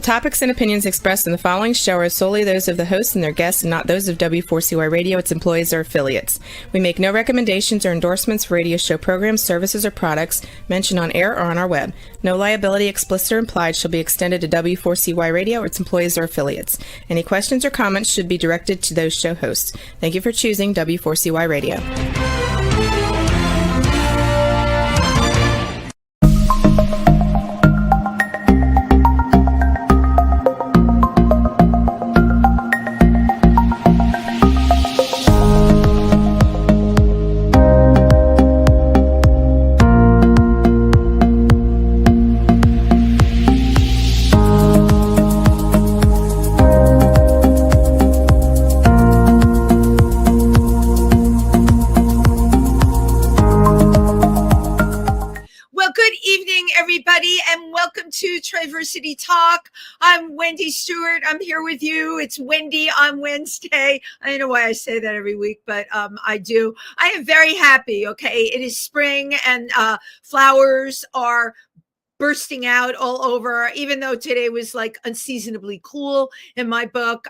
topics and opinions expressed in the following show are solely those of the host and their guests and not those of W4CY Radio, its employees, or affiliates. We make no recommendations or endorsements for radio show programs, services, or products mentioned on air or on our web. No liability, explicit or implied, shall be extended to W4CY Radio or its employees or affiliates. Any questions or comments should be directed to those show hosts. Thank you for choosing W4CY Radio. To Triversity Talk. I'm Wendy Stewart. I'm here with you. It's Wendy on Wednesday. I don't know why I say that every week, but I do. I am very happy. Okay, it is spring and flowers are bursting out all over, even though today was like unseasonably cool in my book.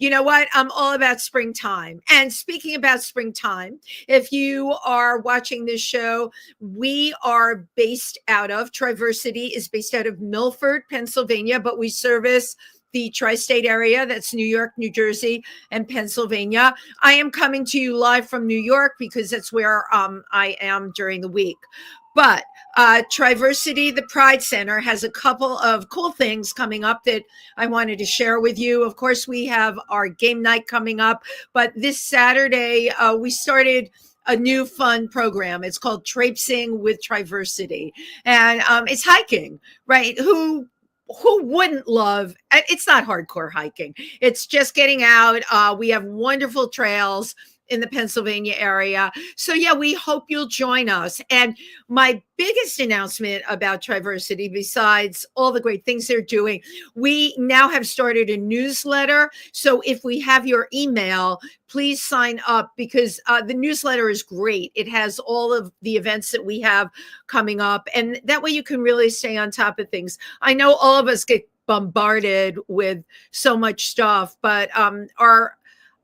You know what? I'm all about springtime. And speaking about springtime, if you are watching this show, we are based out of, Triversity is based out of Milford, Pennsylvania, but we service the tri-state area. That's New York, New Jersey, and Pennsylvania. I am coming to you live from New York because that's where I am during the week. But Triversity, the Pride Center, has a couple of cool things coming up that I wanted to share with you. Of course, we have our game night coming up, but this Saturday, we started a new fun program. It's called Traipsing with Triversity, and it's hiking, right? Who wouldn't love, it's not hardcore hiking. It's just getting out. We have wonderful trails in the Pennsylvania area. So yeah, we hope you'll join us. And my biggest announcement about Triversity, besides all the great things they're doing, we now have started a newsletter. So if we have your email, please sign up because the newsletter is great. It has all of the events that we have coming up. And that way you can really stay on top of things. I know all of us get bombarded with so much stuff, but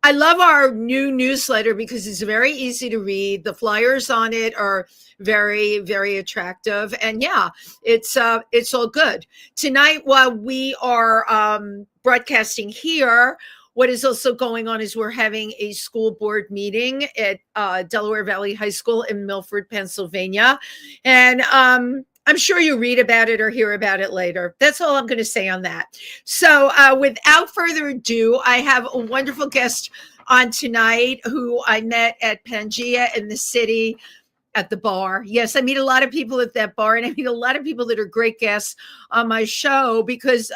I love our new newsletter because it's very easy to read. The flyers on it are very, very attractive. And yeah, it's all good. Tonight, while we are broadcasting here, what is also going on is we're having a school board meeting at Delaware Valley High School in Milford, Pennsylvania. And I'm sure you read about it or hear about it later. That's all I'm going to say on that. So without further ado, I have a wonderful guest on tonight who I met at Pangea in the city at the bar. Yes, I meet a lot of people at that bar, and I meet a lot of people that are great guests on my show because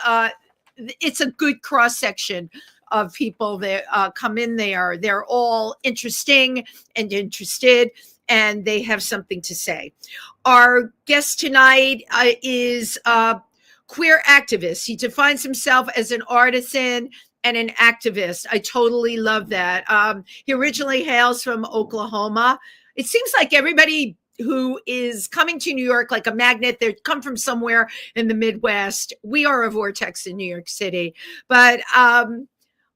it's a good cross-section of people that come in there. They're all interesting and interested, and they have something to say. Our guest tonight is a queer activist. He defines himself as an artisan and an activist. I totally love that. He originally hails from Oklahoma. It seems like everybody who is coming to New York like a magnet, they come from somewhere in the Midwest. We are a vortex in New York City. But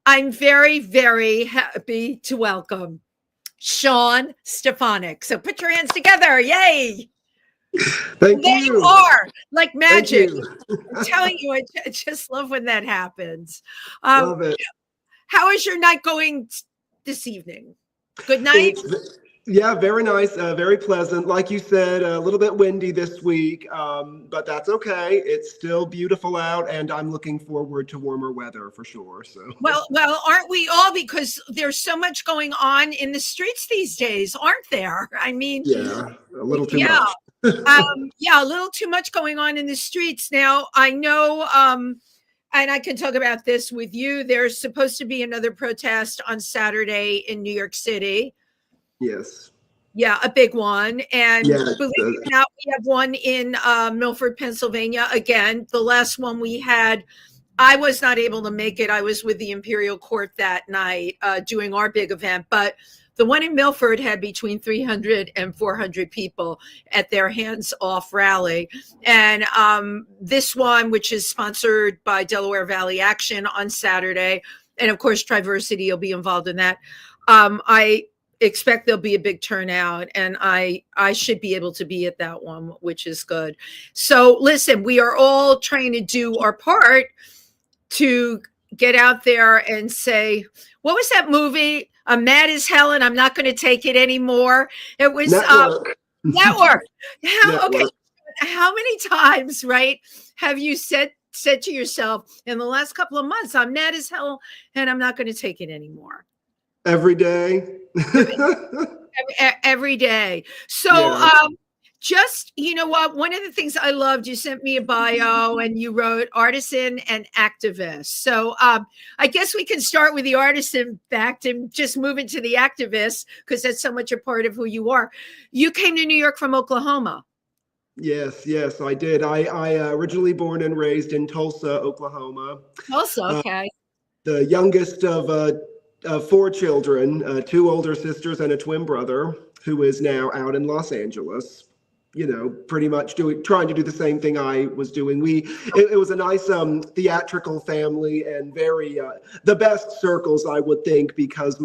I'm very, very happy to welcome Sean Stefanic. So put your hands together. Yay. Thank there you. You are like magic. I'm telling you, I just love when that happens. Love it. How is your night going this evening? Good night. Yeah, very nice, very pleasant. Like you said, a little bit windy this week, but that's okay. It's still beautiful out, and I'm looking forward to warmer weather for sure. So well, aren't we all? Because there's so much going on in the streets these days, aren't there? I mean, yeah, a little too much. Yeah, a little too much going on in the streets now. I know, and I can talk about this with you. There's supposed to be another protest on Saturday in New York City. Yes. Yeah, a big one. And yes, believe it or not, we have one in Milford, Pennsylvania. Again, the last one we had I was not able to make it. I was with the Imperial Court that night doing our big event, but the one in Milford had between 300 and 400 people at their hands-off rally. And this one, which is sponsored by Delaware Valley Action on Saturday, and of course, Triversity will be involved in that. I expect there'll be a big turnout, and I should be able to be at that one, which is good. So listen, we are all trying to do our part to get out there and say, what was that movie? I'm mad as hell and I'm not going to take it anymore. It was Network. Network. Network. Okay. How many times, right, have you said to yourself in the last couple of months, I'm mad as hell and I'm not going to take it anymore? Every day. Every day. So, Yeah. just, you know what? One of the things I loved, you sent me a bio and you wrote artisan and activist. So I guess we can start with the artisan fact and just move into the activist because that's so much a part of who you are. You came to New York from Oklahoma. Yes, I did. I originally born and raised in Tulsa, Oklahoma. Tulsa, okay. The youngest of 4 children, 2 older sisters and a twin brother who is now out in Los Angeles. You know, pretty much trying to do the same thing I was doing. It was a nice theatrical family and very the best circles, I would think, because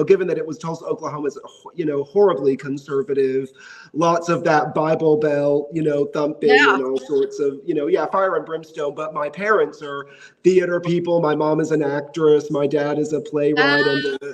given that it was Tulsa, Oklahoma, is horribly conservative, lots of that Bible Belt, thumping and all sorts of fire and brimstone. But my parents are theater people. My mom is an actress. My dad is a playwright and a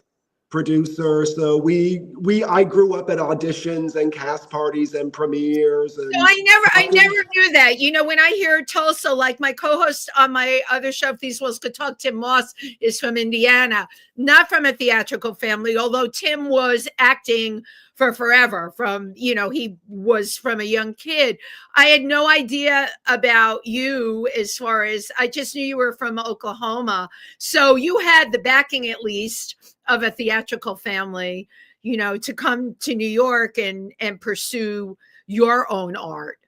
producer. So I grew up at auditions and cast parties and premieres. And so I never knew that. When I hear Tulsa, like my co-host on my other show, If These Walls Could Talk, Tim Moss, is from Indiana, not from a theatrical family, although Tim was acting for forever he was from a young kid. I had no idea about you as far as I just knew you were from Oklahoma. So you had the backing at least of a theatrical family, to come to New York and pursue your own art.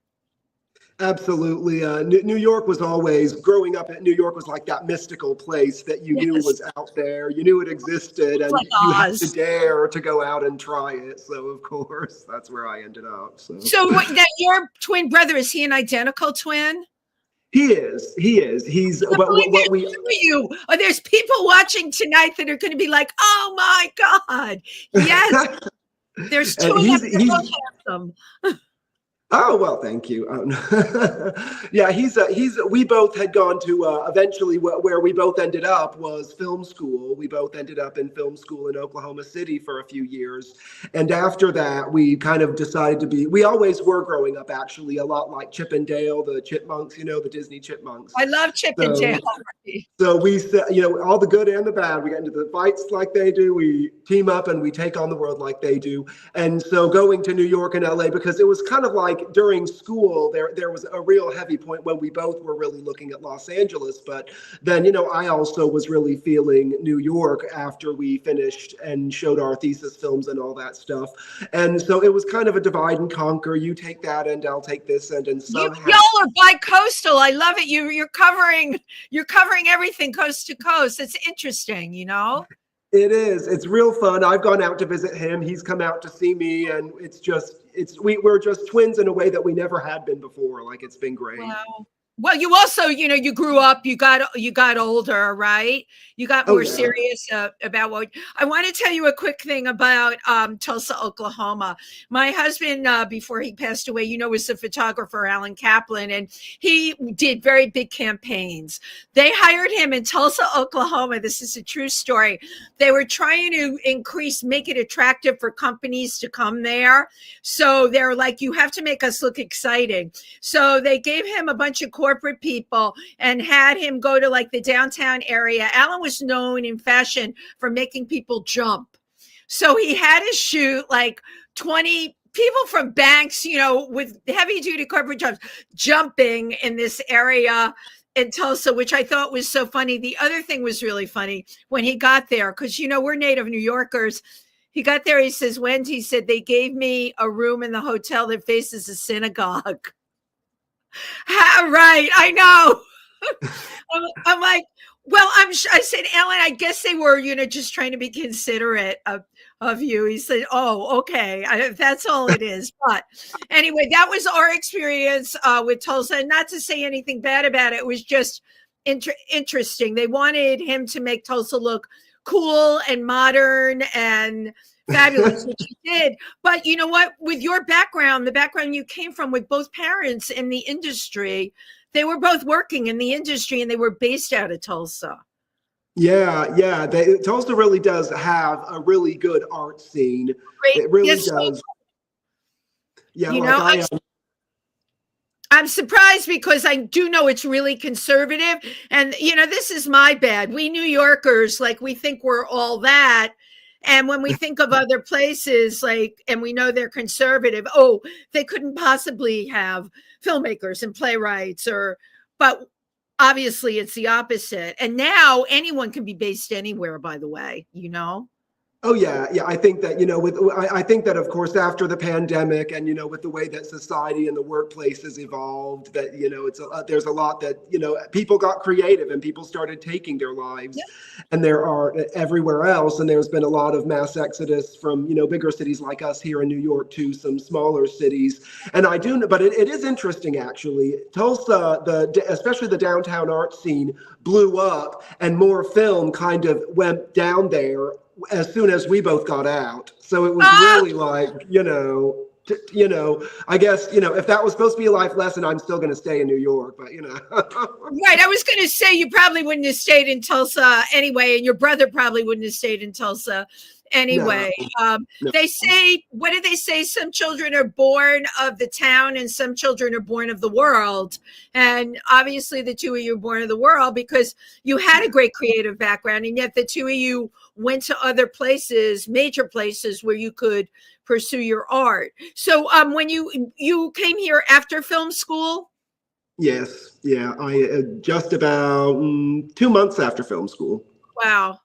Absolutely. New York was always, growing up, New York was like that mystical place that you knew was out there. You knew it existed and you had to dare to go out and try it. So, of course, that's where I ended up. So your twin brother, is he an identical twin? He is. He's what we you. Oh, there's people watching tonight that are going to be like, "Oh my God, yes." There's 2 of them that are handsome. Oh, well, thank you. Yeah, we both had gone to eventually where we both ended up was film school. We both ended up in film school in Oklahoma City for a few years. And after that, we kind of decided we always were growing up, actually, a lot like Chip and Dale, the chipmunks, the Disney chipmunks. I love Chip and Dale. So we said, all the good and the bad, we get into the fights like they do. We team up and we take on the world like they do. And so going to New York and LA, because it was kind of like, during school, there was a real heavy point when we both were really looking at Los Angeles. But then, I also was really feeling New York after we finished and showed our thesis films and all that stuff. And so it was kind of a divide and conquer. You take that end, I'll take this end. And somehow y'all are bi-coastal. I love it. You're covering everything coast to coast. It's interesting, It is. It's real fun. I've gone out to visit him. He's come out to see me, and we're just twins in a way that we never had been before. Like, it's been great. Wow. Well, you also, you grew up, you got older, right? You got more serious about what. I want to tell you a quick thing about Tulsa, Oklahoma. My husband, before he passed away, was the photographer, Alan Kaplan, and he did very big campaigns. They hired him in Tulsa, Oklahoma. This is a true story. They were trying to make it attractive for companies to come there. So they're like, you have to make us look exciting. So they gave him a bunch of corporate people and had him go to like the downtown area. Alan was known in fashion for making people jump. So he had to shoot like 20 people from banks, with heavy duty corporate jobs jumping in this area in Tulsa, which I thought was so funny. The other thing was really funny when he got there, because, we're native New Yorkers. He got there. He says, Wendy said, they gave me a room in the hotel that faces a synagogue. Right. I know. I'm like, well, I said, Ellen, I guess they were, just trying to be considerate of you. He said, oh, okay. That's all it is. But anyway, that was our experience with Tulsa. And not to say anything bad about it. It was just interesting. They wanted him to make Tulsa look cool and modern and fabulous, which he did. But you know what? With your background, the background you came from with both parents in the industry, they were both working in the industry and they were based out of Tulsa. Yeah. Tulsa really does have a really good art scene. Great. It really Yes, does. Yeah, I'm surprised because I do know it's really conservative. And, this is my bad. We New Yorkers, we think we're all that. And when we think of other places, and we know they're conservative, they couldn't possibly have filmmakers and playwrights but obviously it's the opposite. And now anyone can be based anywhere, by the way, Oh yeah. I think that I think that of course after the pandemic and with the way that society and the workplace has evolved, that there's a lot that people got creative and people started taking their lives, and there are everywhere else, and there's been a lot of mass exodus from bigger cities like us here in New York to some smaller cities. And I do, but it is interesting actually. Tulsa, especially the downtown art scene, blew up, and more film kind of went down there as soon as we both got out. So it was really I guess, if that was supposed to be a life lesson, I'm still going to stay in New York, but Right. I was going to say you probably wouldn't have stayed in Tulsa anyway. And your brother probably wouldn't have stayed in Tulsa anyway. No. They say, what do they say? Some children are born of the town and some children are born of the world. And obviously the two of you are born of the world because you had a great creative background. And yet the two of you went to other places, major places where you could pursue your art. So when you came here after film school? Yes. Yeah. I just about 2 months after film school. Wow.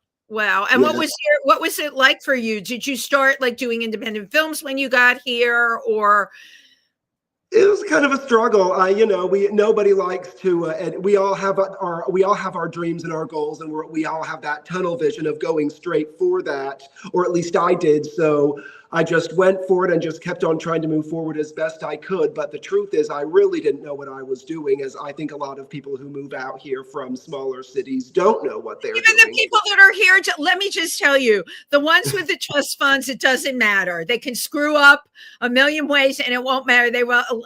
And what was it like for you? Did you start doing independent films when you got here, or? It was kind of a struggle. Nobody likes to, and we all have our dreams and our goals, and we all have that tunnel vision of going straight for that, or at least I did. So I just went for it and just kept on trying to move forward as best I could. But the truth is, I really didn't know what I was doing, as I think a lot of people who move out here from smaller cities don't know what they're doing. Even the people that are here, let me just tell you, the ones with the trust funds, it doesn't matter. They can screw up a million ways and it won't matter.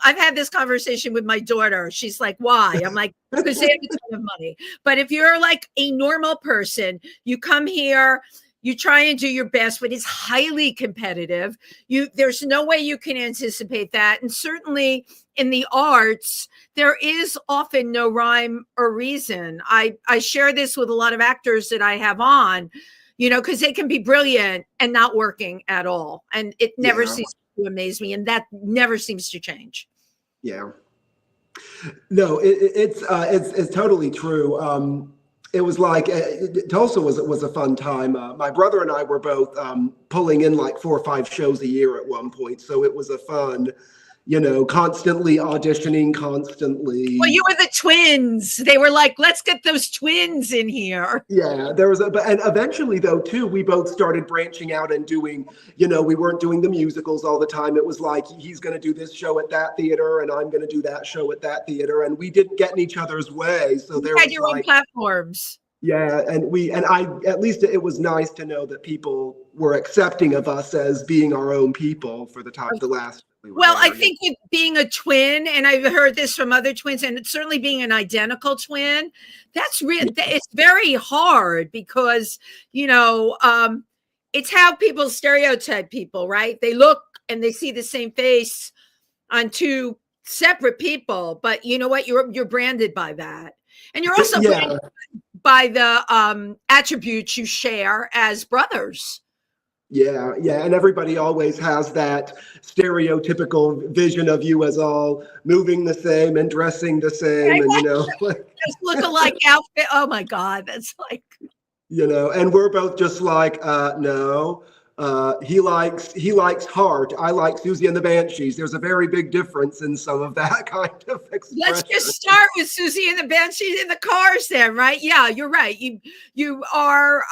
I've had this conversation with my daughter. She's like, why? I'm like, because they have a ton of money. But if you're like a normal person, you come here, you try and do your best, but it's highly competitive. There's no way you can anticipate that. And certainly in the arts, there is often no rhyme or reason. I share this with a lot of actors that I have on, because they can be brilliant and not working at all. And it never ceases to amaze me. And that never seems to change. Yeah. No, it's totally true. It was like Tulsa was a fun time. My brother and I were both pulling in 4 or 5 shows a year at one point. So it was a fun, constantly auditioning, constantly. Well, you were the twins. They were like, let's get those twins in here. Yeah, there was and eventually though too, we both started branching out and doing, we weren't doing the musicals all the time. It was like, he's going to do this show at that theater and I'm going to do that show at that theater. And we didn't get in each other's way. So there had your own platforms. Yeah. At least it was nice to know that people were accepting of us as being our own people for the last. Well, I think with being a twin, and I've heard this from other twins, and certainly being an identical twin, that's real. It's very hard because, it's how people stereotype people, right? They look and they see the same face on two separate people, but you know what? You're branded by that. And you're also branded by the attributes you share as brothers. Yeah. And everybody always has that stereotypical vision of you as all moving the same and dressing the same. And, just look-alike outfit. Oh my God. That's like, and we're both just like, no, He likes heart. I like Susie and the Banshees. There's a very big difference in some of that kind of expression. Let's just start with Susie and the Banshees in the Cars then, right? Yeah, you're right. You are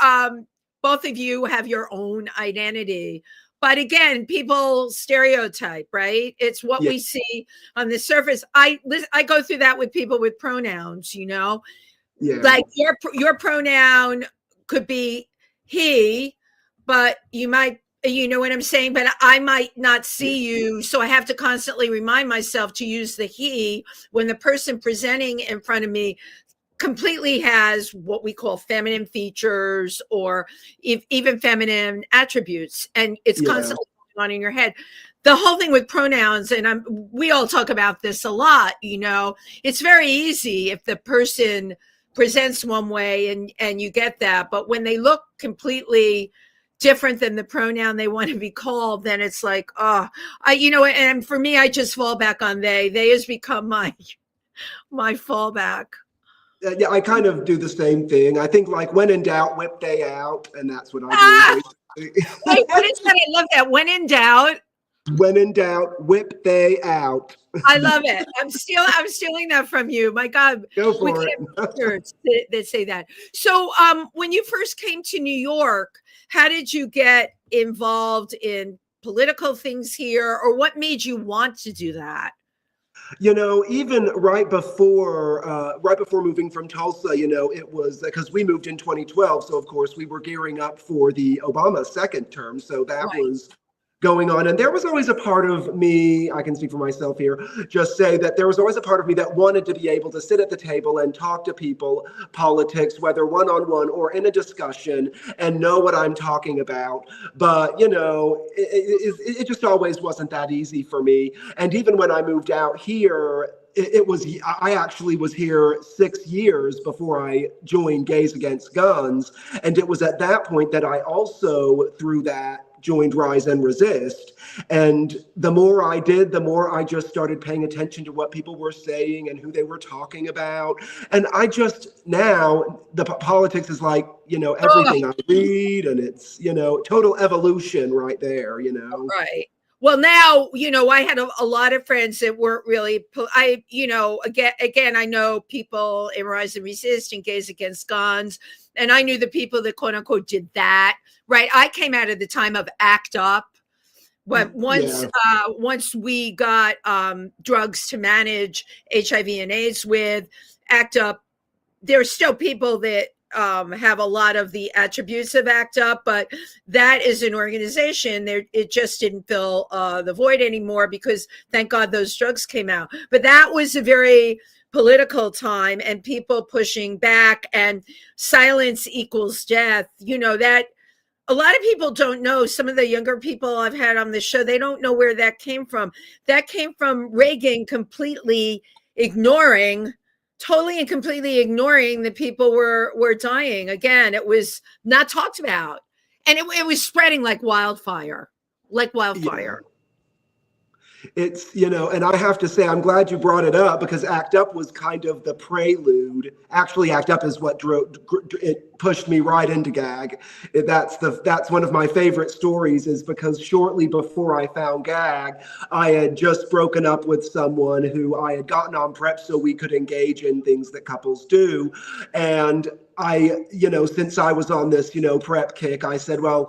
both of you have your own identity. But again, people stereotype, right? It's what we see on the surface. I go through that with people with pronouns, you know? Yeah. Like your pronoun could be he, but you might, you know what I'm saying? But I might not see you. So I have to constantly remind myself to use the he when the person presenting in front of me completely has what we call feminine features or even feminine attributes. And it's constantly going on in your head. The whole thing with pronouns, and we all talk about this a lot, you know, it's very easy if the person presents one way and you get that. But when they look completely different than the pronoun they want to be called, then it's like, you know, and for me, I just fall back on they. They has become my fallback. Yeah, I kind of do the same thing. I think like when in doubt, whip they out, and that's what I do. Wait, what is that? I love that. When in doubt. When in doubt, whip they out. I love it. I'm stealing that from you. My God. Go for it. That say that. So when you first came to New York, how did you get involved in political things here, or what made you want to do that? You know, even right before moving from Tulsa, you know, it was because we moved in 2012. So, of course, we were gearing up for the Obama second term. So that was going on. And there was always a part of me, I can speak for myself here, just say that there was always a part of me that wanted to be able to sit at the table and talk to people, politics, whether one-on-one or in a discussion, and know what I'm talking about. But, you know, it just always wasn't that easy for me. And even when I moved out here, I actually was here 6 years before I joined Gays Against Guns. And it was at that point that I also, through that, joined Rise and Resist. And the more I did, the more I just started paying attention to what people were saying and who they were talking about. And I just, now the politics is like, you know, everything I read, and it's, you know, total evolution right there, you know. Right. Well, now, you know, I had a lot of friends that weren't really, you know, again, I know people in Rise and Resist and Gays Against Guns, and I knew the people that quote unquote did that, right? I came out of the time of ACT UP, but once we got drugs to manage HIV and AIDS with ACT UP, there's still people that have a lot of the attributes of ACT UP, but that is an organization there. It just didn't fill the void anymore because thank God those drugs came out. But that was a very political time and people pushing back, and silence equals death. You know, that a lot of people don't know. Some of the younger people I've had on the show, they don't know where that came from. That came from Reagan completely ignoring totally and completely ignoring that people were dying. Again, it was not talked about. And it was spreading like wildfire. Yeah. It's, you know, and I have to say, I'm glad you brought it up because ACT UP was kind of the prelude. Actually, ACT UP is what it pushed me right into GAG. That's one of my favorite stories, is because shortly before I found GAG, I had just broken up with someone who I had gotten on PrEP so we could engage in things that couples do. And I, you know, since I was on this, you know, PrEP kick, I said, well,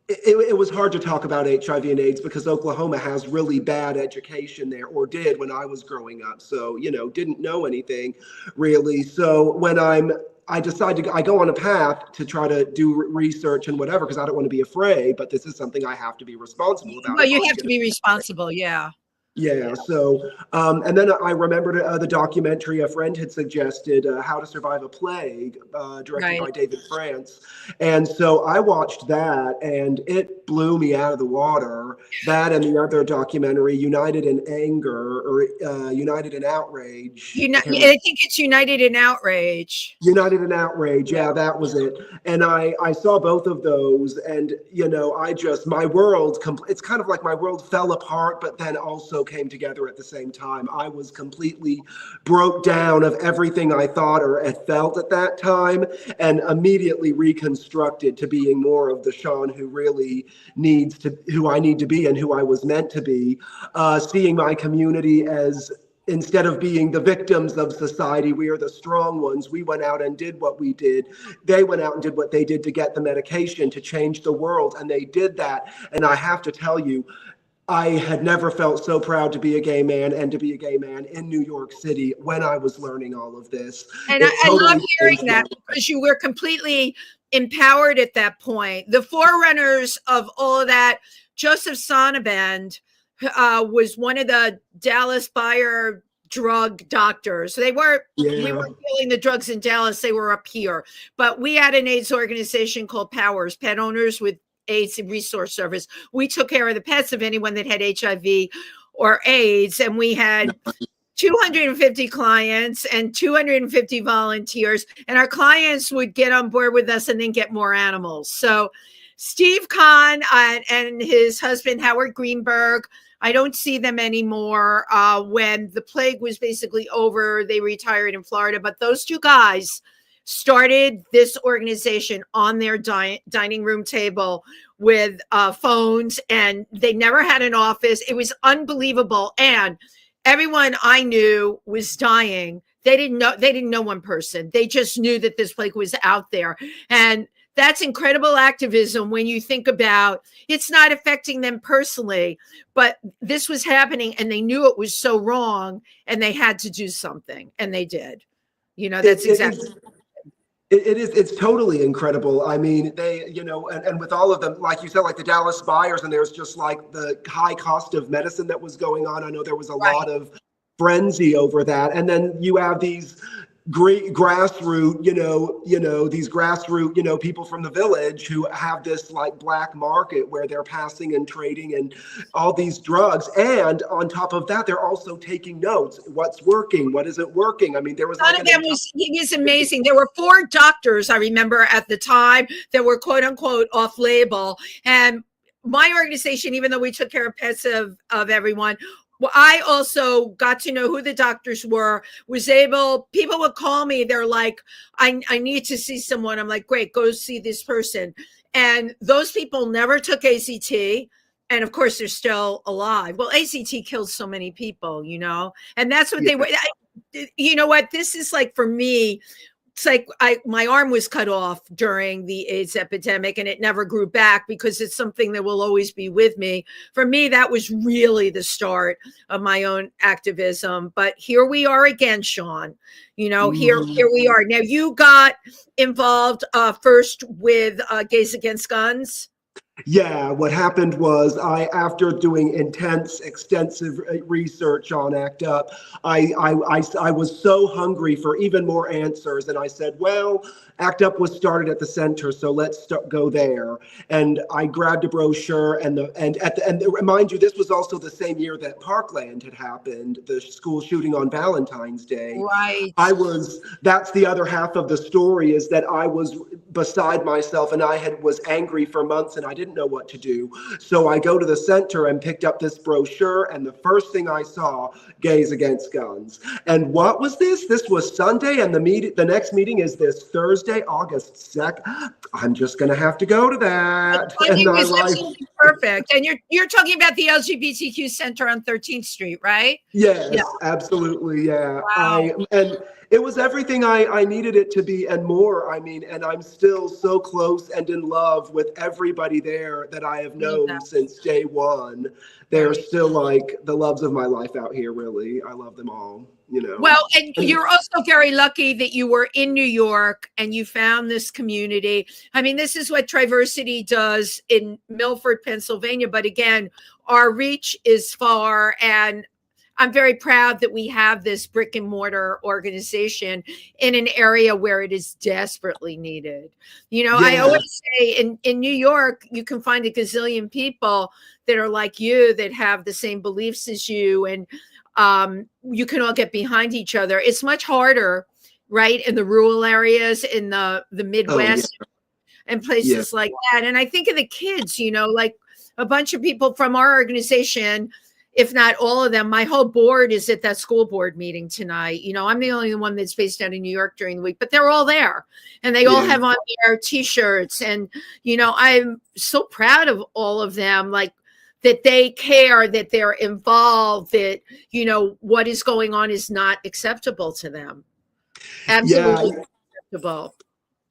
it was hard to talk about HIV and AIDS because Oklahoma has really bad education there, or did when I was growing up. So, you know, didn't know anything really. So when I decided I go on a path to try to do research and whatever, because I don't want to be afraid, but this is something I have to be responsible about. Well, you have to be responsible. Yeah. Yeah. So, and then I remembered the documentary a friend had suggested, How to Survive a Plague, directed by David France. And so I watched that and it blew me out of the water. That and the other documentary, United in Anger, or United in Outrage. I think it's United in Outrage. United in Outrage. Yeah, that was it. And I saw both of those, and, you know, my world, it's kind of like my world fell apart, but then also came together at the same time. I was completely broke down of everything I thought or had felt at that time, and immediately reconstructed to being more of the Sean who really who I need to be and who I was meant to be. Seeing my community as, instead of being the victims of society, we are the strong ones. We went out and did what we did. They went out and did what they did to get the medication to change the world, and they did that. And I have to tell you, I had never felt so proud to be a gay man and to be a gay man in New York City when I was learning all of this. And I love hearing that, because you were completely empowered at that point. The forerunners of all of that, Joseph Sonnabend, was one of the Dallas buyer drug doctors. So we weren't dealing the drugs in Dallas, they were up here. But we had an AIDS organization called Powers, Pet Owners with AIDS Resource Service. We took care of the pets of anyone that had HIV or AIDS, and we had 250 clients and 250 volunteers, and our clients would get on board with us and then get more animals. So Steve Kahn and his husband, Howard Greenberg, I don't see them anymore. When the plague was basically over, they retired in Florida, but those two guys started this organization on their dining room table with phones, and they never had an office. It was unbelievable. And everyone I knew was dying. They didn't know one person. They just knew that this plague was out there. And that's incredible activism when you think about it's not affecting them personally, but this was happening and they knew it was so wrong and they had to do something, and they did. That's exactly. It's totally incredible. I mean, they, and with all of them, like you said, like the Dallas buyers, and there's just like the high cost of medicine that was going on. I know there was a lot of frenzy over that. And then you have these great grassroots, these grassroots, people from the village who have this like black market where they're passing and trading and all these drugs. And on top of that, they're also taking notes. What's working? What isn't working? I mean, there was one of them he was amazing. There were 4 doctors, I remember at the time, that were quote unquote off label. And my organization, even though we took care of pets of everyone, well, I also got to know who the doctors were, people would call me. They're like, I need to see someone. I'm like, great, go see this person. And those people never took ACT. And of course, they're still alive. Well, ACT killed so many people, and that's what they were. You know what? This is like, for me, it's like my arm was cut off during the AIDS epidemic, and it never grew back because it's something that will always be with me. For me, that was really the start of my own activism. But here we are again, Sean. Here we are. Now, you got involved first with Gays Against Guns. Yeah, what happened was after doing extensive research on ACT UP, I was so hungry for even more answers, and I said, well, ACT UP was started at the center, so let's go there. And I grabbed a brochure, and mind you, this was also the same year that Parkland had happened, the school shooting on Valentine's Day. Right. That's the other half of the story, is that I was beside myself, and was angry for months, and I didn't know what to do. So I go to the center and picked up this brochure, and the first thing I saw, Gays Against Guns. And what was this? This was Sunday, and the next meeting is this Thursday, August 2nd. I'm just going to have to go to that. And was absolutely perfect. And you're talking about the LGBTQ Center on 13th Street, right? Yes, absolutely. Yeah. Wow. And it was everything I needed it to be and more. I mean, and I'm still so close and in love with everybody there that I have known since day one. They're still like the loves of my life out here, really. I love them all, Well, and you're also very lucky that you were in New York and you found this community. I mean, this is what Triversity does in Milford, Pennsylvania. But again, our reach is far, and I'm very proud that we have this brick and mortar organization in an area where it is desperately needed. I always say in New York, you can find a gazillion people that are like you, that have the same beliefs as you, and you can all get behind each other. It's much harder, right, in the rural areas, in the Midwest, and places like that. And I think of the kids, like a bunch of people from our organization if not all of them. My whole board is at that school board meeting tonight. I'm the only one that's based out of New York during the week, but they're all there, and they all have on their T-shirts. And I'm so proud of all of them, like that they care, that they're involved, that what is going on is not acceptable to them. Absolutely acceptable.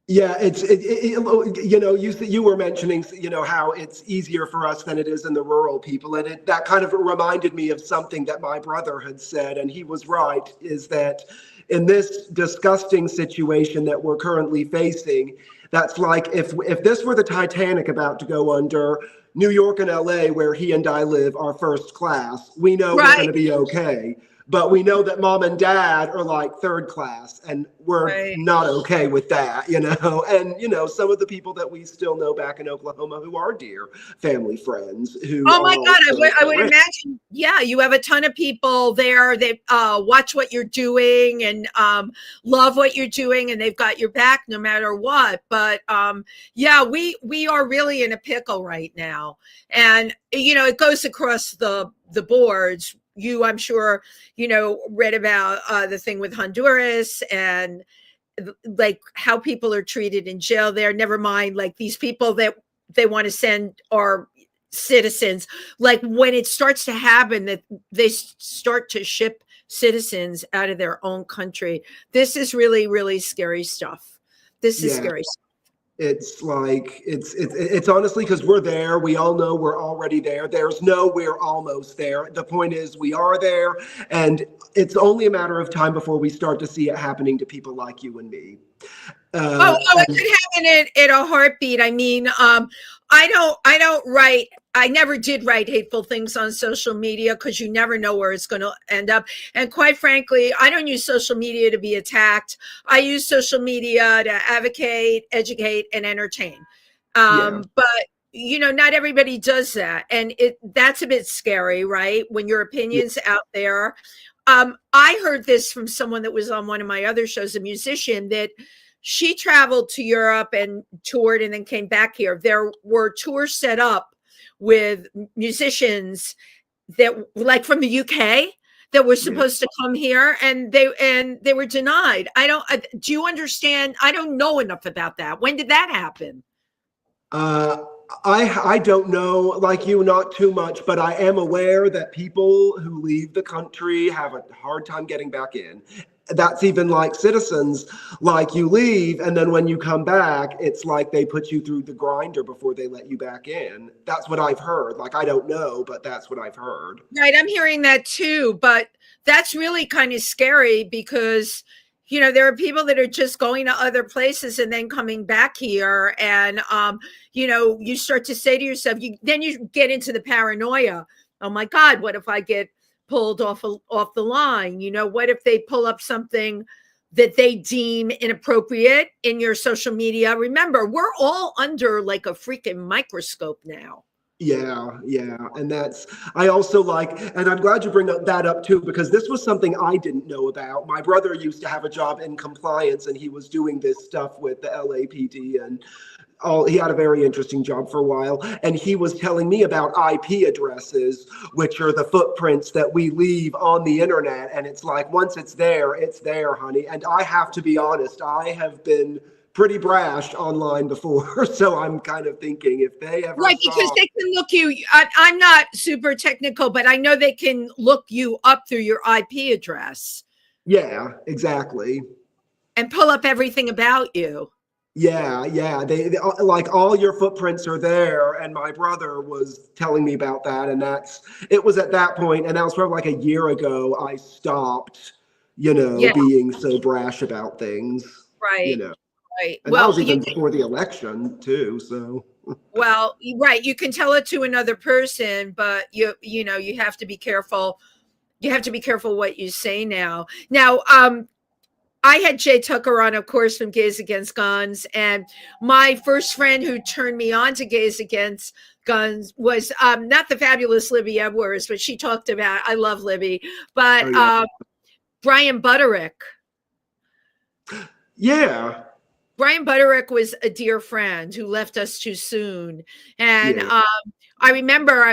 Yeah, you were mentioning, how it's easier for us than it is in the rural people. And that kind of reminded me of something that my brother had said, and he was right, is that in this disgusting situation that we're currently facing, that's like if this were the Titanic about to go under, New York and LA, where he and I live, are first class. We know we're going to be okay. But we know that mom and dad are like third class, and we're not okay with that, And, some of the people that we still know back in Oklahoma who are dear family friends who. Oh my God, I would imagine. Yeah, you have a ton of people there that watch what you're doing and love what you're doing, and they've got your back no matter what. But we are really in a pickle right now, and it goes across the boards. I'm sure, read about the thing with Honduras and like how people are treated in jail there. Never mind, like these people that they want to send are citizens. Like when it starts to happen that they start to ship citizens out of their own country. This is really, really scary stuff. This is scary stuff. It's like, it's honestly, because we're there. We all know we're already there. There's no, we're almost there. The point is we are there, and it's only a matter of time before we start to see it happening to people like you and me. It could happen in a heartbeat. I mean, I never did write hateful things on social media because you never know where it's going to end up. And quite frankly, I don't use social media to be attacked. I use social media to advocate, educate, and entertain. But not everybody does that. And that's a bit scary, right? When your opinion's out there. I heard this from someone that was on one of my other shows, a musician, that she traveled to Europe and toured and then came back here. There were tours set up with musicians that like from the UK that were supposed to come here, and they were denied. Do you understand? I don't know enough about that. When did that happen? I don't know, like you, not too much, but I am aware that people who leave the country have a hard time getting back in. That's even like citizens, like you leave, and then when you come back, it's like they put you through the grinder before they let you back in. That's what I've heard. Like, I don't know, but that's what I've heard. Right, I'm hearing that too, but that's really kind of scary because, there are people that are just going to other places and then coming back here, and, you start to say to yourself, then you get into the paranoia. Oh my God, what if I get pulled off the line? What if they pull up something that they deem inappropriate in your social media? Remember, we're all under like a freaking microscope now. Yeah. And I also and I'm glad you bring that up too, because this was something I didn't know about. My brother used to have a job in compliance, and he was doing this stuff with the LAPD and he had a very interesting job for a while, and he was telling me about IP addresses, which are the footprints that we leave on the internet. And it's like, once it's there, honey. And I have to be honest, I have been pretty brash online before. So I'm kind of thinking if they ever because they can look you. I'm not super technical, but I know they can look you up through your IP address. Yeah, exactly. And pull up everything about you. Yeah. They like all your footprints are there. And my brother was telling me about that. And it was at that point, and that was probably like a year ago, I stopped, being so brash about things. Right. Right. And that was even before the election too. So. Well, right. You can tell it to another person, but you have to be careful. You have to be careful what you say now. Now, I had Jay Tucker on, of course, from Gays Against Guns. And my first friend who turned me on to Gays Against Guns was not the fabulous Libby Edwards, but she talked about, I love Libby, but Brian Butterick. Yeah. Brian Butterick was a dear friend who left us too soon. And Yeah. I remember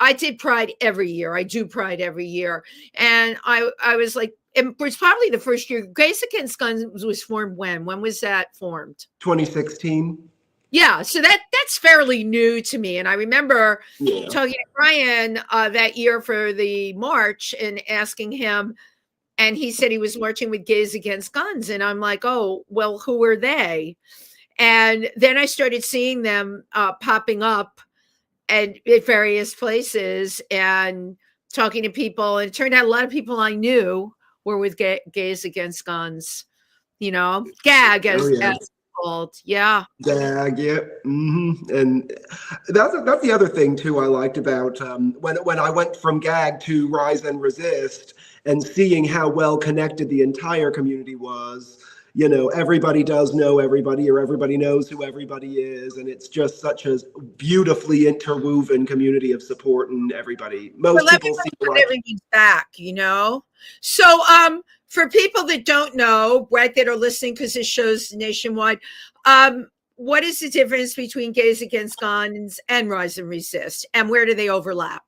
I did Pride every year. I do Pride every year. And I was like, it was probably the first year. Gays Against Guns was formed when? When was that formed? 2016. Yeah, so that's fairly new to me. And I remember talking to Brian that year for the march and asking him, and he said he was marching with Gays Against Guns. And I'm like, oh, well, who are they? And then I started seeing them popping up at various places and talking to people. And it turned out a lot of people I knew were with Gays Against Guns, GAG as called. Yeah. GAG, yeah. And that's the other thing too I liked about when I went from GAG to Rise and Resist and seeing how well connected the entire community was. Everybody does know everybody, or everybody knows who everybody is, and it's just such a beautifully interwoven community of support, and most people see everything's back, So for people that don't know, right, that are listening because this show's nationwide, what is the difference between Gays Against Guns and Rise and Resist, and where do they overlap?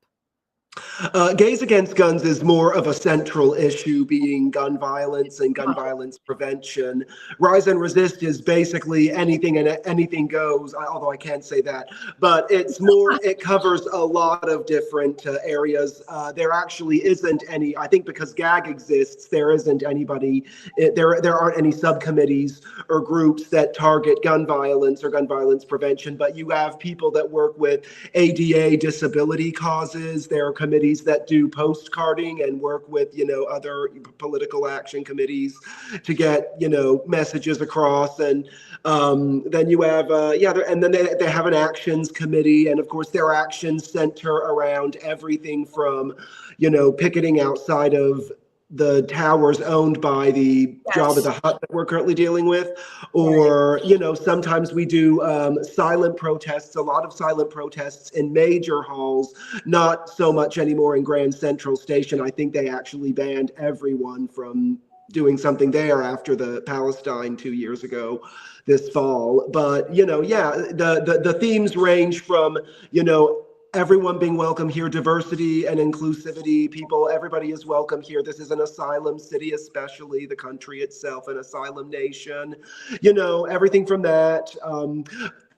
Gays Against Guns is more of a central issue, being gun violence and gun violence prevention. Rise and Resist is basically anything and anything goes, although I can't say that, but it covers a lot of different areas. There actually isn't any, I think because GAG exists, there isn't anybody, there aren't any subcommittees or groups that target gun violence or gun violence prevention, but you have people that work with ADA disability causes. There are committees that do postcarding and work with, other political action committees to get, messages across. And then you have, and then they have an actions committee. And of course, their actions center around everything from, picketing outside of the towers owned by the Jabba the Hutt that we're currently dealing with, or sometimes we do silent protests, a lot of silent protests in major halls, not so much anymore in Grand Central Station. I think they actually banned everyone from doing something there after the Palestine 2 years ago this fall. But the themes range from everyone being welcome here, diversity and inclusivity, everybody is welcome here. This is an asylum city, especially the country itself, an asylum nation, everything from that.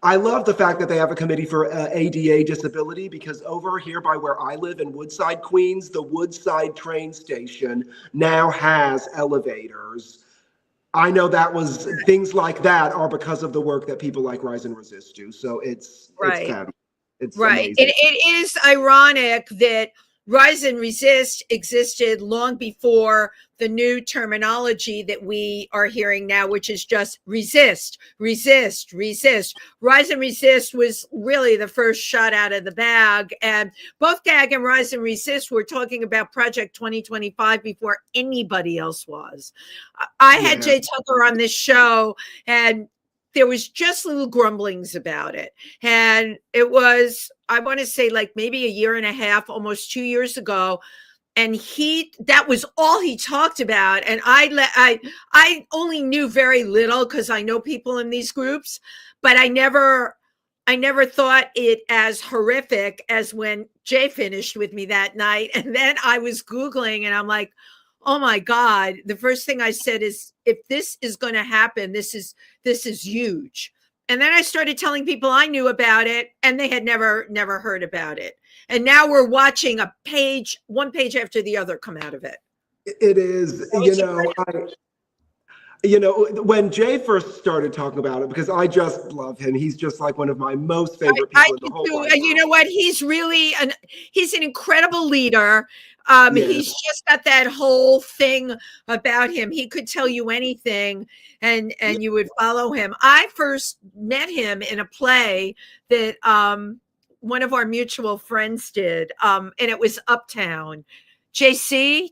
I love the fact that they have a committee for ADA disability, because over here by where I live in Woodside, Queens, the Woodside train station now has elevators. I know things like that are because of the work that people like Rise and Resist do. So it's fabulous. It's right. Amazing. It is ironic that Rise and Resist existed long before the new terminology that we are hearing now, which is just resist, resist, resist. Rise and Resist was really the first shot out of the bag. And both GAG and Rise and Resist were talking about Project 2025 before anybody else was. I had Jay Tucker on this show, and there was just little grumblings about it. And it was, I want to say, like maybe a year and a half, almost 2 years ago. And that was all he talked about. And I only knew very little because I know people in these groups, but I never thought it as horrific as when Jay finished with me that night. And then I was Googling and I'm like, oh my God, the first thing I said is, if this is going to happen, this is huge. And then I started telling people I knew about it, and they had never heard about it. And now we're watching one page after the other come out of it. It is, when Jay first started talking about it, because I just love him. He's just like one of my most favorite people in the whole world. You know what? He's really he's an incredible leader. He's just got that whole thing about him. He could tell you anything and you would follow him. I first met him in a play that one of our mutual friends did, and it was Uptown. JC?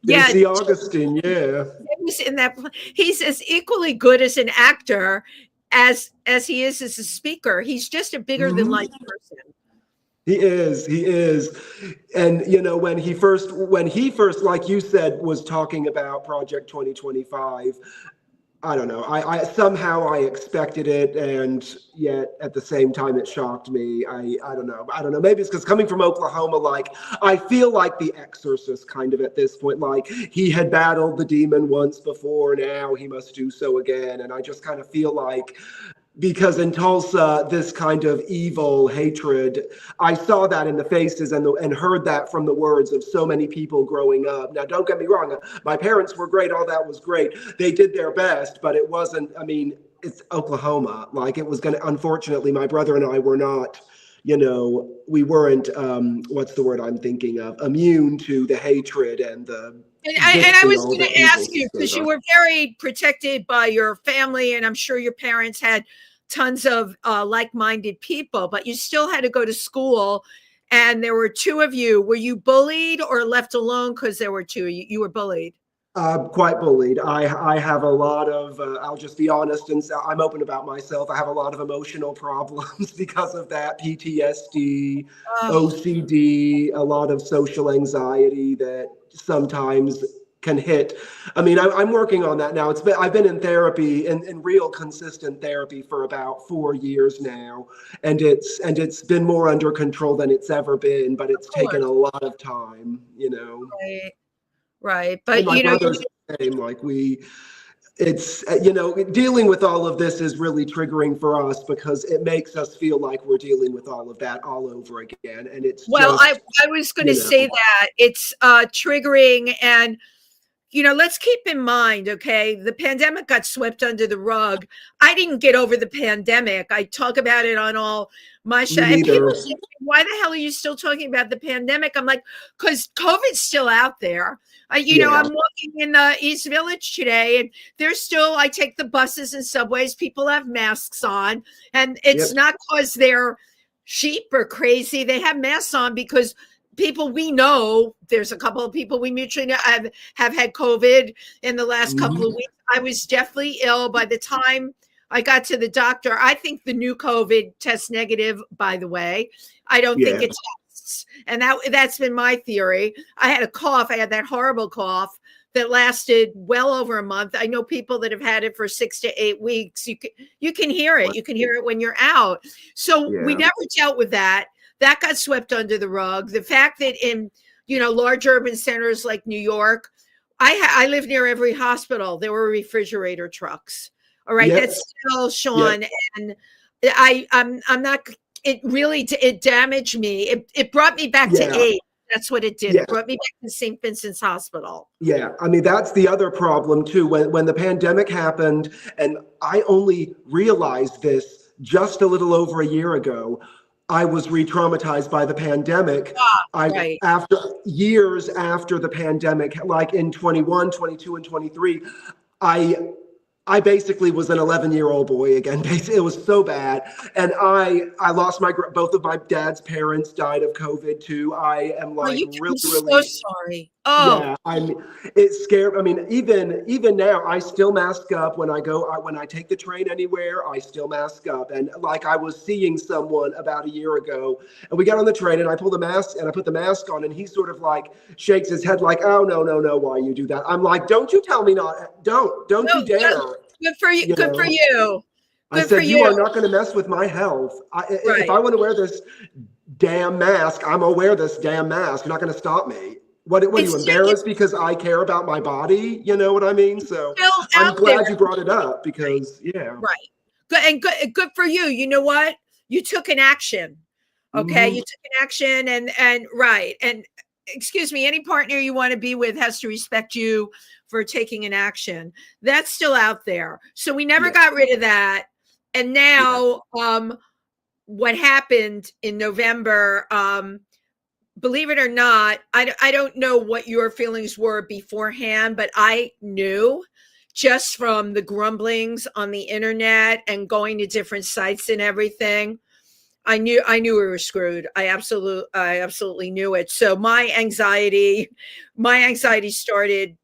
JC Augustine, He was in that. He's as equally good as an actor as he is as a speaker. He's just a bigger than life person. He is. And when he first, like you said, was talking about Project 2025, I don't know. I somehow I expected it, and yet at the same time it shocked me. I don't know. I don't know. Maybe it's because coming from Oklahoma, like I feel like the Exorcist kind of at this point. Like he had battled the demon once before, now he must do so again. And I just kind of feel like because in Tulsa, this kind of evil hatred, I saw that in the faces and heard that from the words of so many people growing up. Now, don't get me wrong, my parents were great, all that was great. They did their best, but it wasn't, I mean, it's Oklahoma. Like it was going to, unfortunately, my brother and I were not, we weren't, what's the word I'm thinking of, immune to the hatred and the and I was going to ask you, because you were very protected by your family, and I'm sure your parents had tons of like-minded people, but you still had to go to school, and there were two of you. Were you bullied or left alone because there were two of you? You were bullied. Quite bullied. I have a lot of, I'll just be honest and I'm open about myself. I have a lot of emotional problems because of that. PTSD, OCD, a lot of social anxiety that sometimes can hit. I mean, I'm working on that now. I've been in therapy, in real consistent therapy for about 4 years now, and it's been more under control than it's ever been, but it's taken a lot of time, Right. But, and my brother's the same, it's, dealing with all of this is really triggering for us because it makes us feel like we're dealing with all of that all over again. And it's I was going to say that it's triggering. And, let's keep in mind, okay, the pandemic got swept under the rug. I didn't get over the pandemic. I talk about it on all my show. And people say, why the hell are you still talking about the pandemic? I'm like, because COVID's still out there. I'm walking in the East Village today, and there's still, I take the buses and subways, people have masks on, and it's not because they're sheep or crazy. They have masks on because people we know, there's a couple of people we mutually know have had COVID in the last couple of weeks. I was deathly ill by the time I got to the doctor. I think the new COVID tests negative, by the way. I don't think it tests. And that's been my theory. I had a cough. I had that horrible cough that lasted well over a month. I know people that have had it for 6 to 8 weeks. You can hear it. You can hear it when you're out. So we never dealt with that. That got swept under the rug. The fact that in, large urban centers like New York, I live near every hospital. There were refrigerator trucks. All right. That's still, Sean. And I'm not, it damaged me. It brought me back to 8. That's what it did. It brought me back to St. Vincent's Hospital. Yeah. I mean, that's the other problem too. When the pandemic happened, and I only realized this just a little over a year ago, I was re-traumatized by the pandemic. After years after the pandemic, like in 21, 22, and 23, I basically was an 11-year-old boy again. It was so bad. And I lost both of my dad's parents died of COVID too. I am really so sorry. Yeah, it scared. I mean, even now, I still mask up when I take the train anywhere. I still mask up. And like I was seeing someone about a year ago, and we got on the train, and I put the mask on, and he sort of like shakes his head like, "Oh no, why you do that?" I'm like, "Don't you tell me not? Don't you dare!" Good for you. Good for you. I said, "You are not going to mess with my health. If I want to wear this damn mask, I'm gonna wear this damn mask. You're not going to stop me." What are you embarrassed because I care about my body? You know what I mean? So I'm glad you brought it up because Good for you. You know what? You took an action. Okay. You took an action and excuse me, any partner you want to be with has to respect you for taking an action. That's still out there. So we never got rid of that. And now what happened in November, believe it or not, I don't know what your feelings were beforehand, but I knew just from the grumblings on the internet and going to different sites and everything. I knew we were screwed. I absolutely knew it. So my anxiety started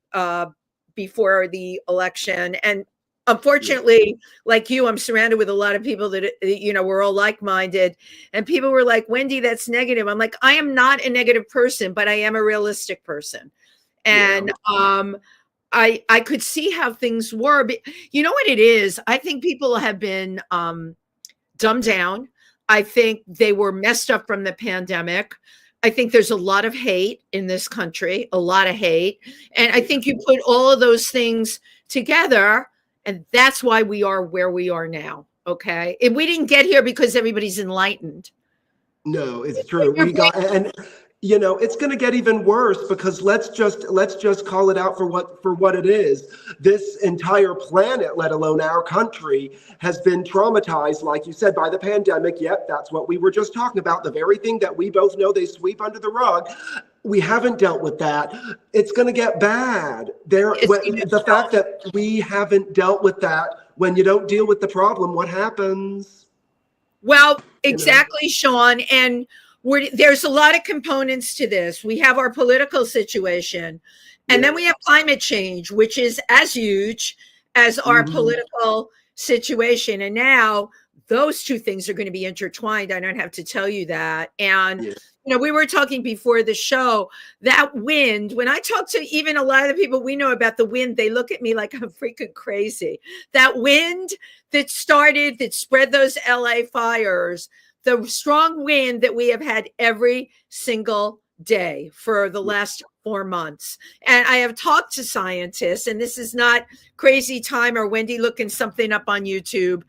before the election. And unfortunately, like you, I'm surrounded with a lot of people that, we're all like-minded, and people were like, "Wendy, that's negative." I'm like, I am not a negative person, but I am a realistic person. And I could see how things were, but you know what it is? I think people have been dumbed down. I think they were messed up from the pandemic. I think there's a lot of hate in this country, a lot of hate. And I think you put all of those things together, and that's why we are where we are now. Okay. And we didn't get here because everybody's enlightened. No, it's true. We got, and you know, it's going to get even worse, because let's just call it out for what it is. This entire planet, let alone our country, has been traumatized, like you said, by the pandemic. Yep, that's what we were just talking about. The very thing that we both know they sweep under the rug. We haven't dealt with that. It's going to get bad. The fact that we haven't dealt with that, when you don't deal with the problem, what happens? Well, exactly, Sean. And there's a lot of components to this. We have our political situation, and then we have climate change, which is as huge as our political situation. And now those two things are going to be intertwined. I don't have to tell you that. And we were talking before the show, that wind, when I talk to even a lot of the people we know about the wind, they look at me like I'm freaking crazy. That wind that spread those LA fires, the strong wind that we have had every single day for the last 4 months. And I have talked to scientists, and this is not crazy time or Wendy looking something up on YouTube.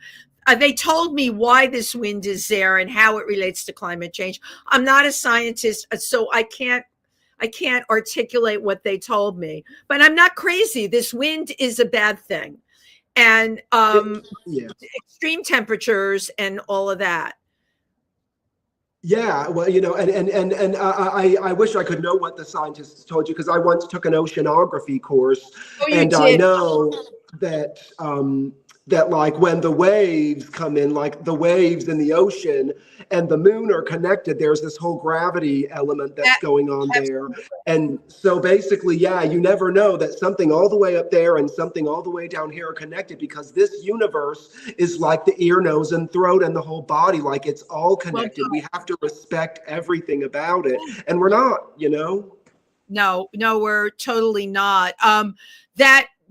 They told me why this wind is there and how it relates to climate change. I'm not a scientist, so I can't articulate what they told me, but I'm not crazy. This wind is a bad thing. And extreme temperatures and all of that. Yeah, well, and I wish I could know what the scientists told you, because I once took an oceanography course, and I know that that like when the waves come in, like the waves in the ocean and the moon are connected, there's this whole gravity element that's going on there. And so basically, you never know that something all the way up there and something all the way down here are connected, because this universe is like the ear, nose, and throat and the whole body, like it's all connected. We have to respect everything about it. And we're not, No, we're totally not.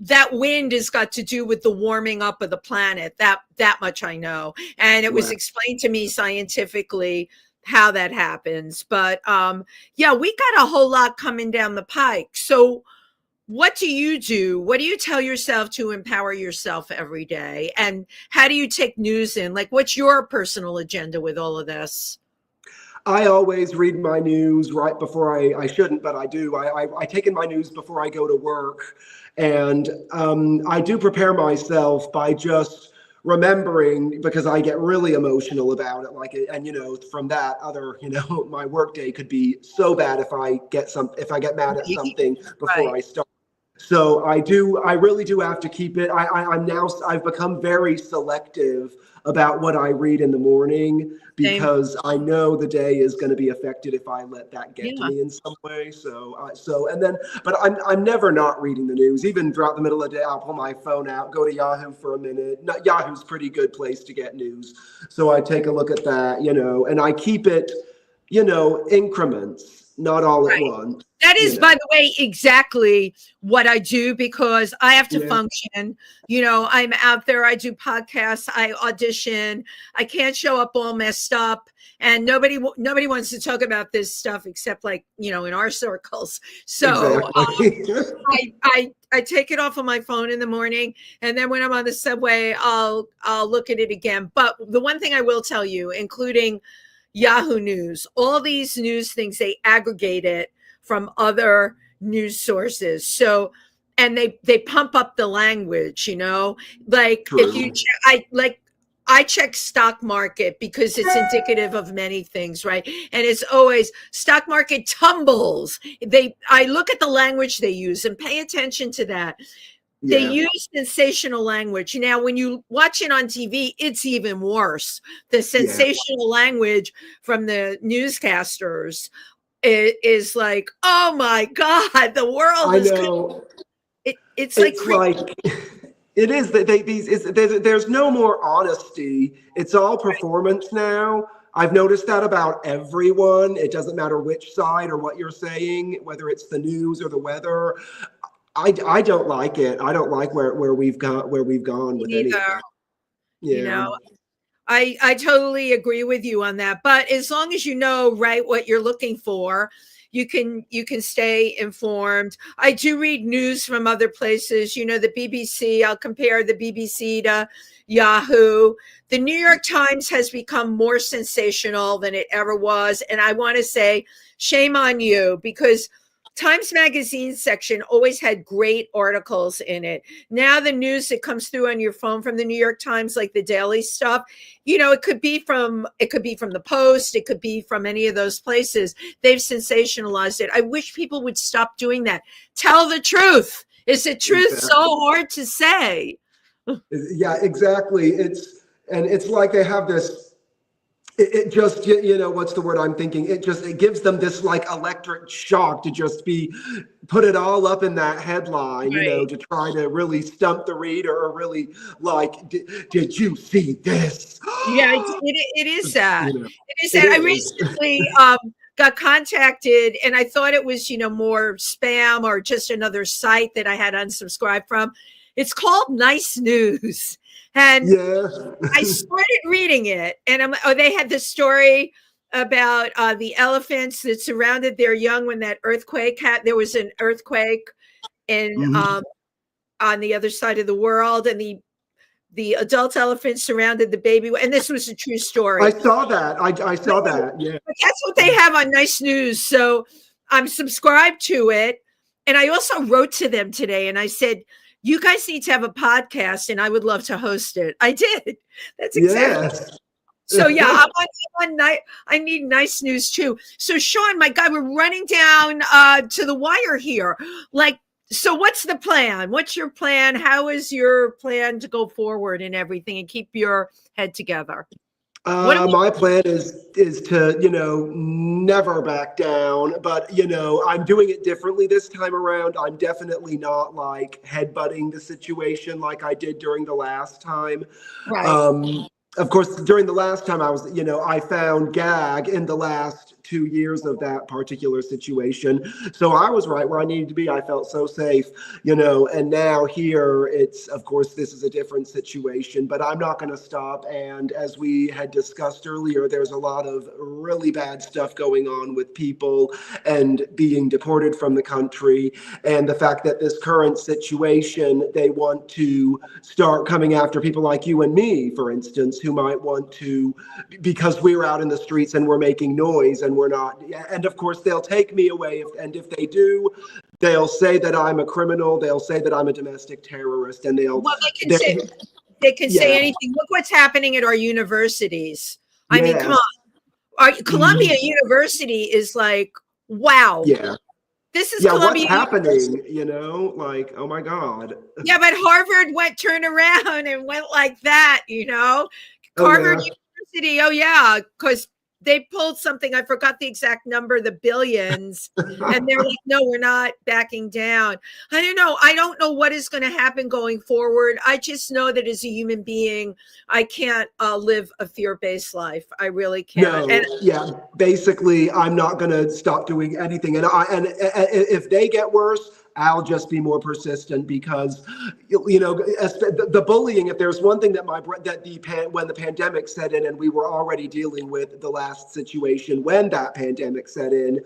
That wind has got to do with the warming up of the planet. That much I know. And it was explained to me scientifically how that happens. But we got a whole lot coming down the pike. So what do you do? What do you tell yourself to empower yourself every day? And how do you take news in? Like, what's your personal agenda with all of this? I always read my news right before I shouldn't, but I do. I take in my news before I go to work. And I do prepare myself by just remembering, because I get really emotional about it. Like, and from that other, my work day could be so bad if I get mad at something before I start. So I really do have to keep it. I've become very selective about what I read in the morning, because I know the day is going to be affected if I let that get to me in some way. But I'm never not reading the news. Even throughout the middle of the day, I'll pull my phone out, go to Yahoo for a minute. Yahoo's a pretty good place to get news. So I take a look at that, and I keep it, increments, not all at once. That is, by the way, exactly what I do, because I have to function. I'm out there. I do podcasts. I audition. I can't show up all messed up. And nobody wants to talk about this stuff except in our circles. So I take it off of my phone in the morning. And then when I'm on the subway, I'll look at it again. But the one thing I will tell you, including Yahoo News, all these news things, they aggregate it from other news sources. So, and they pump up the language, like if you, I check stock market because it's indicative of many things, right? And it's always stock market tumbles. I look at the language they use and pay attention to that. They use sensational language. Now, when you watch it on TV, it's even worse. The sensational language from the newscasters is like, oh my God, the world is. I know. It's like it is. There's no more honesty. It's all performance now. I've noticed that about everyone. It doesn't matter which side or what you're saying, whether it's the news or the weather. I don't like it. I don't like where we've gone with any of that. You know, I totally agree with you on that. But as long as you know, right, what you're looking for, you can stay informed. I do read news from other places. You know, the BBC, I'll compare the BBC to Yahoo. The New York Times has become more sensational than it ever was. And I want to say, shame on you, because Times Magazine section always had great articles in it. Now the news that comes through on your phone from the New York Times, like the daily stuff, you know, it could be from the Post, it could be from any of those places. They've sensationalized it. I wish people would stop doing that. Tell the truth. Is the truth so hard to say? Yeah, exactly. It's like they have this. It just, you know, what's the word I'm thinking? It gives them this like electric shock to just put it all up in that headline, you know, to try to really stump the reader, or really like, did you see this? Yeah, it is sad. You know, it is sad. I recently got contacted, and I thought it was, you know, more spam or just another site that I had unsubscribed from. It's called Nice News. And I started reading it, and they had this story about the elephants that surrounded their young when that earthquake there was an earthquake in on the other side of the world, and the adult elephant surrounded the baby. And this was a true story. I saw that. I saw that. Yeah. But that's what they have on Nice News. So I'm subscribed to it. And I also wrote to them today, and I said, you guys need to have a podcast, and I would love to host it. I did. That's exactly. So yeah, I'm on I need Nice News too. So Sean, my God, we're running down to the wire here. Like, so what's the plan? What's your plan? How is your plan to go forward and everything, and keep your head together? My plan is to, you know, never back down, but, you know, I'm doing it differently this time around. I'm definitely not like headbutting the situation like I did during the last time. Right. Of course, during the last time I found gag in the last 2 years of that particular situation. So I was right where I needed to be. I felt so safe, you know, and now here of course, this is a different situation, but I'm not going to stop. And as we had discussed earlier, there's a lot of really bad stuff going on with people and being deported from the country. And the fact that this current situation, they want to start coming after people like you and me, for instance, who might want to, because we're out in the streets and we're making noise and we're not. And of course, they'll take me away. If they do, they'll say that I'm a criminal. They'll say that I'm a domestic terrorist, and they can say anything. Look what's happening at our universities. I mean, come on. Columbia University is like, wow. Yeah. This is Columbia. What's happening? You know, like, oh my God. Yeah, but Harvard turned around and went like that, you know. Harvard University, because they pulled something, I forgot the exact number, the billions, and they're like, no, we're not backing down. I don't know what is going to happen going forward. I just know that as a human being, I can't live a fear-based life. I really can't. Basically, I'm not going to stop doing anything. And if they get worse, I'll just be more persistent, because, you know, the bullying, if there's one thing that when the pandemic set in, and we were already dealing with the last situation when that pandemic set in,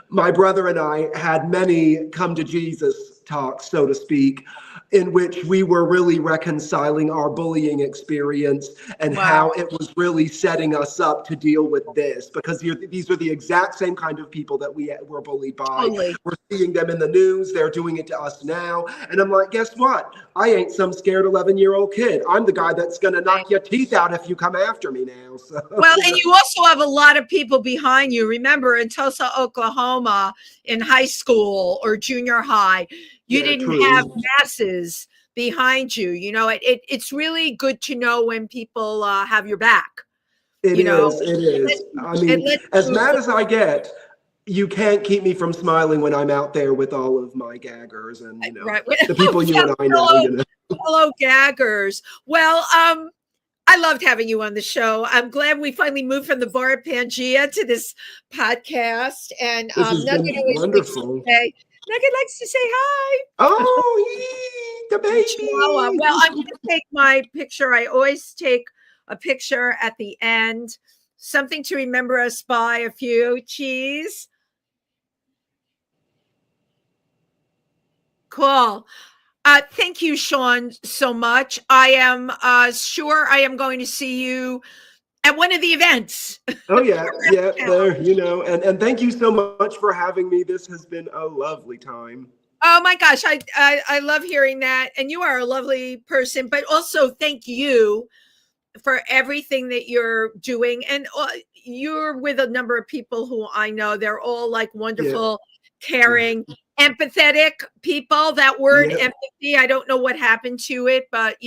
my brother and I had many come to Jesus talks, so to speak, in which we were really reconciling our bullying experience and how it was really setting us up to deal with this, because these are the exact same kind of people that we were bullied by. Totally. We're seeing them in the news. They're doing it to us now. And I'm like, guess what? I ain't some scared 11-year-old kid. I'm the guy that's going to knock your teeth out if you come after me now. So. Well, and you also have a lot of people behind you. Remember, in Tulsa, Oklahoma, in high school or junior high, you didn't have masses behind you. You know, it's really good to know when people have your back. It is. I mean, as mad as I get, you can't keep me from smiling when I'm out there with all of my gaggers and, you know, the people you and I know. You know. Fellow gaggers. Well, I loved having you on the show. I'm glad we finally moved from the bar at Pangea to this podcast. And this has been wonderful. Nugget likes to say hi. Oh, the baby. Chihuahua. Well, I'm going to take my picture. I always take a picture at the end. Something to remember us by. A few. Cheese. Cool. Thank you, Sean, so much. I am sure I am going to see you at one of the events. Oh yeah, there, and thank you so much for having me. This has been a lovely time. Oh my gosh, I love hearing that. And you are a lovely person, but also thank you for everything that you're doing. And you're with a number of people who I know. They're all like wonderful, caring, empathetic people. That word empathy, I don't know what happened to it, but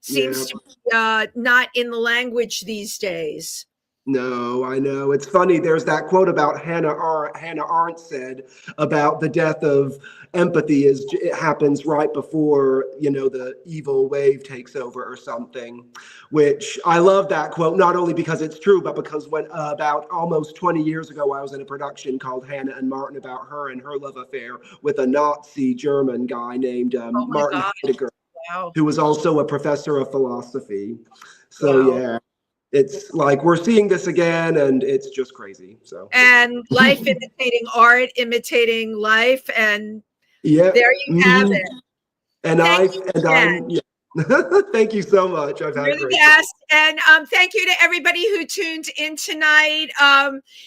seems to be not in the language these days. No, I know. It's funny. There's that quote about Hannah Arendt said about the death of empathy it happens right before, the evil wave takes over or something, which I love that quote, not only because it's true, but because when about almost 20 years ago, I was in a production called Hannah and Martin about her and her love affair with a Nazi German guy named Martin Heidegger, who was also a professor of philosophy. So, it's like we're seeing this again, and it's just crazy. So, and life imitating art, imitating life, and there you have it. And thank you so much. I've had You're the best. And thank you to everybody who tuned in tonight.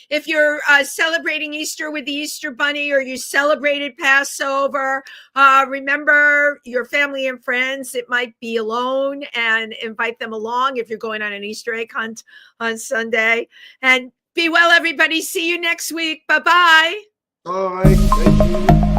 If you're celebrating Easter with the Easter Bunny, or you celebrated Passover, remember your family and friends. It might be alone, and invite them along if you're going on an Easter egg hunt on Sunday. And be well, everybody. See you next week. Bye-bye. Bye. Thank you.